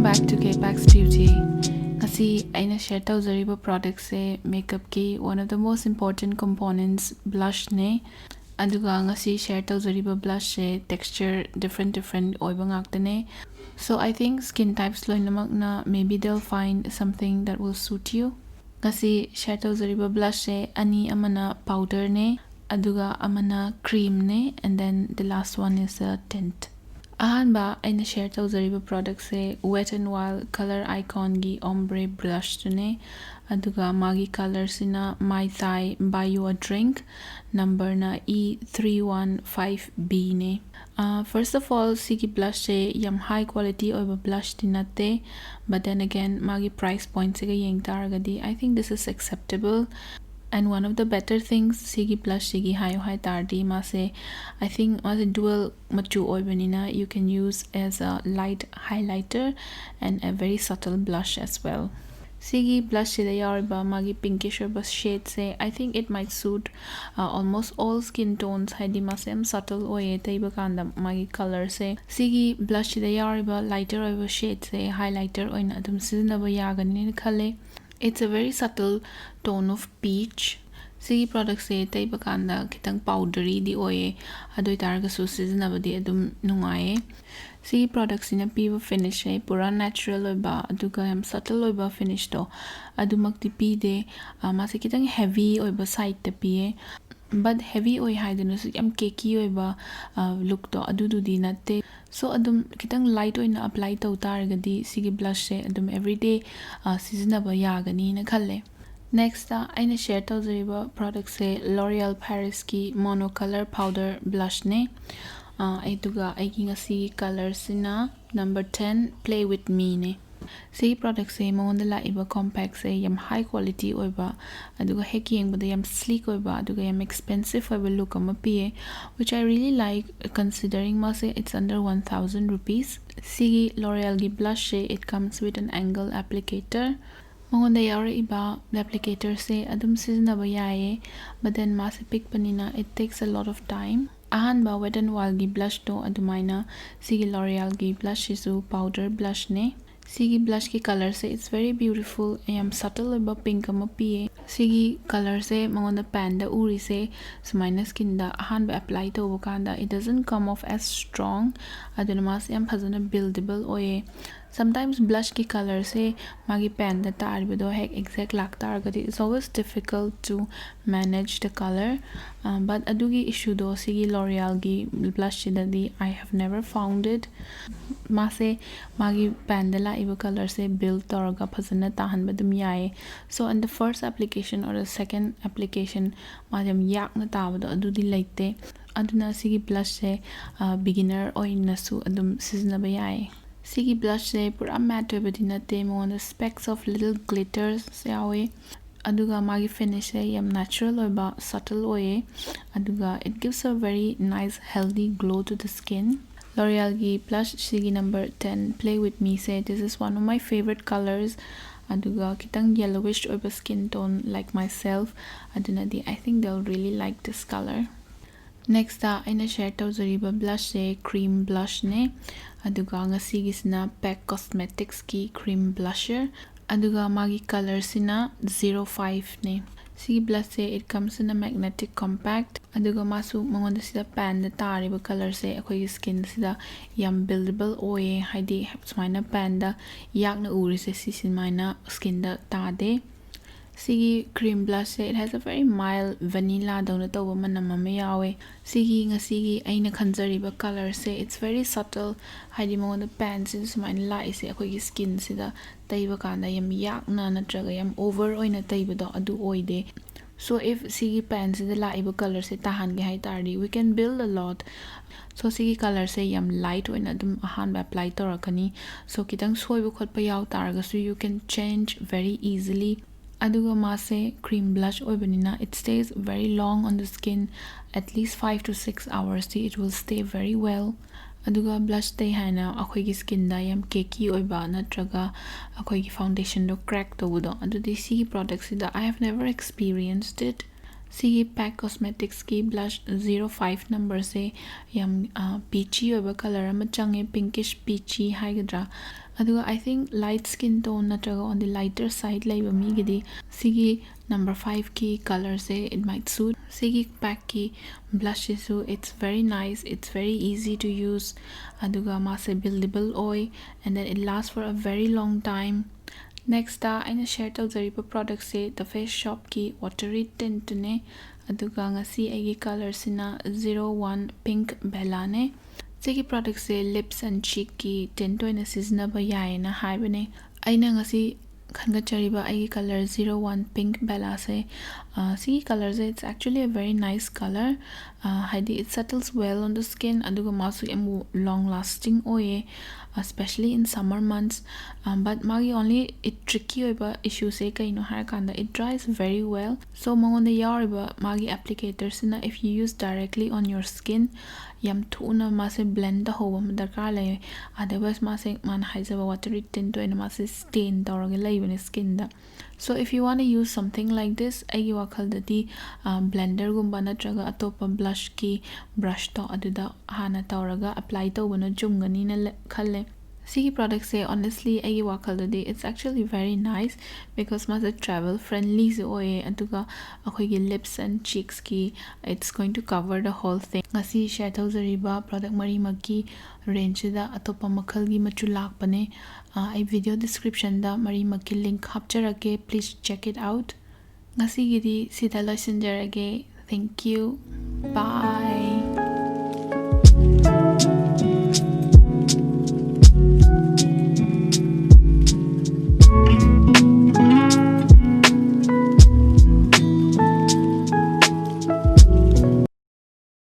back to PAC's Beauty. Ngasi aina share tawzariba product se makeup ki one of the most important components blush ne. Aduga ngasi share tawzariba blush se texture different oiba ngakta. So I think skin types loinamak na maybe they'll find something that will suit you. Ngasi share tawzariba blush se ani amana powder ne, aduga amana cream ne, and then the last one is a tint. Ahanba aina share tawzariba product se Wet n Wild color icon gi Ombre blush tune, aduga magi color sina My Thai Buy You a Drink, number na E315B ne. First of all, sigi blush se yam high quality oiba blush tinate, but then again magi price point se ga yeng taragadi I think this is acceptable. And one of the better things sigi blush sigi hayo hai tardi mase I think mase dual machu oibanina you can use as a light highlighter and a very subtle blush as well. Sigi blush sida yariba magi pinkish or shade se I think it might suit almost all skin tones haidi masem subtle oye taiba kanda magi color se sigi blush sida yariba lighter or shade se highlighter oina adum sizinaba yagani khale. It's a very subtle tone of peach. Sigi product se taiba kanda kitang powdery di oye adoi targa su sizinabadi adum nungaye. Sigi product sina piba finish hai pura natural oiba aduga yam subtle oiba finish to adumak ti pi de mase kitang heavy oiba side te piye. But heavy oi haidana su yam cakey oiba look to adudu di natte. So adum kitang light oina apply to targadi sigi blush se adum everyday sizinaba yagani na khalle. Next aina share tawzariba product se Loreal Paris ki monocolor powder blush ne. Aituga aiki ngasi color sina number 10 Play With Me ne. Sigi product se monda la iba compact se yam high quality oiba aduga heki yengba yam sleek oiba aduga yam expensive oiba look ama piye, which I really like considering mase it's under 1000 rupees. Sigi L'Oreal gi blush se it comes with an angle applicator. Mongonda yaura iba the applicator se adum sizinaba yaye, but then mase pick panina it takes a lot of time. Ahanba Wet n Wild gi blush to adumaina sigi L'Oreal gi blush isu powder blush ne. Sigi blush ki color se it's very beautiful. I am subtle about pink ama piye. Sigi color se mangonda panda uri se sumaina skin da ahan ba apply to wakanda it doesn't come off as strong. Aduna mas yam phazana buildable oye. Sometimes blush ki color se magi panda tarbido hek exact lak targadi it's always difficult to manage the color. But adugi issue do sigi L'Oreal gi blush di I have never found it. Mase magi panda la iba color se build taraga phazana tahan badum yae. So on the first application or the second application madam yak na tabado adudi laite aduna sigi blush se beginner oina su adum sizinaba yae. Sigi blush se pura matte badina te on the specks of little glitters se awe. Aduga magi finish se yam natural oiba subtle oye. Aduga it gives a very nice healthy glow to the skin. L'Oreal gi blush sigi number 10 Play With Me say this is one of my favorite colors. Aduga kitang yellowish oiba skin tone like myself. Aduna di I think they'll really like this color. Next aina share tawzariba blush se cream blush ne. Aduga ngasi gisna PAC Cosmetics ki cream blusher. Aduga magi color sina 05 ne. Sigi blush se it comes in a magnetic compact. Aduga masu mangonda sida pan tariba color se akoi skin sida yam buildable oye haidi sumaina panda yakna uri se sisin maina skin da tade. Sigi cream blush se it has a very mild vanilla dona to manam ama yawe. Sigi ngasigi aina khanjariba color se it's very subtle haidi mangonda pan sin sumaina la se akoi skin sida taiba kanda yam yakna natraga yam over oina taiba do adu oide. So if sigi pan se la iba color se tahan ge hai tardi we can build a lot. So sigi color se yam light oina dum ahan ba apply torakani. So kitang soiba khotpa yaw targa so you can change very easily. Aduga mase cream blush oibanina it stays very long on the skin, at least 5 to 6 hours it will stay very well. Aduga blush tay haina akoi gi skin da yam cakey oiba natraga akoi gi foundation do crack to budo adudi sigi products da I have never experienced it. Sigi PAC Cosmetics ki blush 05 number se yam peachy oiba color ama change pinkish peachy haigadra aduga I think light skin tone natraga on the lighter side laiba migidi sigi number 5 ki color se it might suit. Sigi PAC ki blush isu it's very nice, it's very easy to use, aduga mase buildable oil and then it lasts for a very long time. Next aina share tawjariba product se the face shop ki watery tint ne, aduga ngasi agi color sina 01 pink bella ne. Sigi product se lips and cheek ki tint oina siznaba yae na haibane. Aina ngasi khanga chariba agi color 01 pink bella se sigi color se it's actually a very nice color. Haidi it settles well on the skin, aduga masu emu long lasting oye, especially in summer months. But magi only it tricky oiba issue se kaino harakanda it dries very well. So mangonda yariba magi applicator sina if you use directly on your skin yam thuna mase blend the hoba darkar lay, otherwise mase man haizaba watery tint oina mase stain tawraga laibane skin da. So if you want to use something like this aigi wakal dadi blender gumba natraga atopa blush ki brush to aduda hana tawraga apply tawbana jumgani na khalle. Sigi product say honestly aigi wakal dadi it's actually very nice because masa travel friendly se oye, aduga akhoi gi lips and cheeks ki it's going to cover the whole thing. Ngasi share tawjariba product mari maki range da atopa makhal gi machu lakpane. I video description da mari maki link hapcharake, please check it out. Ngasi gidi sida loisinjarage. Thank you, bye.